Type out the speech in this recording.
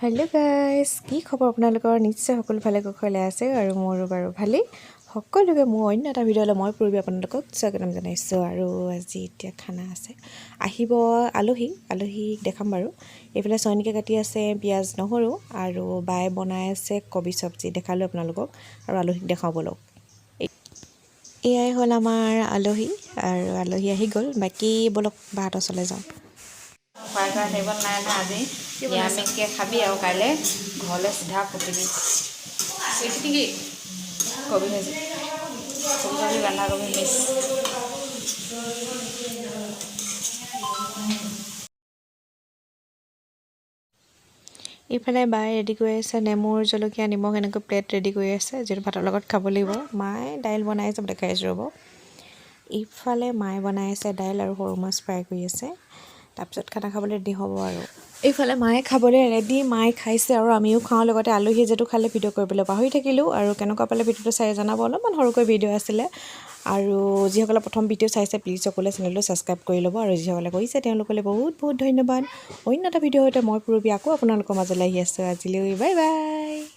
hello guys কি খবৰ আপোনালোকৰ নিশ্চয় সকলো ভালে কুশলে আছে আৰু মোৰো বাৰু ভালেই সকলোকে মোৰ অন্য এটা ভিডিঅ'লৈ মই পূৰ্বি আপোনালোকক স্বাগতম জনাইছোঁ আৰু আজি এতিয়া খানা আছে আহিব আলহীক দেখাম বাৰু এইফালে সৈনিকে কাটি আছে পিয়াজ নহৰু আৰু বাই বনাই আছে কবি চব্জি দেখালো আপোনালোকক আৰু আলহীক দেখাও বলক এয়াই হ'ল আমাৰ আলহী আৰু আলহী আহি গ'ল বাকি বলক বাহাতৰ চলে যাওঁ ফ্ৰাইড ৰাইচ এইবোৰ নাই না আজি নিৰামিষকৈ খাবি আৰু কাইলৈ ঘৰলৈ চিধা পঠিবি কি কবি ভাজি ফুলকবি বন্ধাকবি মিক্স ইফালে বাই ৰেডি কৰি আছে নেমুৰ জলকীয়া নিমখ এনেকৈ প্লেট ৰেডি কৰি আছে যিটো ভাতৰ লগত খাব লাগিব মায়ে দাইল বনাই আছে দেখাই আছোঁ ৰ'ব ইফালে মায়ে বনাই আছে দাইল আৰু সৰু মাছ ফ্ৰাই কৰি আছে তাৰপিছত খানা খাবলৈ ৰেডি হ'ব আৰু এইফালে মায়ে খাবলৈ ৰেডি মায়ে খাইছে আৰু আমিও খাওঁ লগতে আলহী যেটো খালে ভিডিঅ' কৰিবলৈ পাহৰি থাকিলোঁ আৰু কেনেকুৱা পালে ভিডিঅ'টো চাই জনাব অলপমান সৰুকৈ ভিডিঅ' আছিলে আৰু যিসকলে প্ৰথম ভিডিঅ' চাইছে প্লিজ সকলোৱে চেনেলটো ছাবস্ক্ৰাইব কৰি ল'ব আৰু যিসকলে কৰিছে তেওঁলোকলৈ বহুত বহুত ধন্যবাদ অন্য এটা ভিডিঅ' সৈতে মই পূৰ্বি আকৌ আপোনালোকৰ মাজলৈ আহি আছোঁ আজিলৈ বাই বাই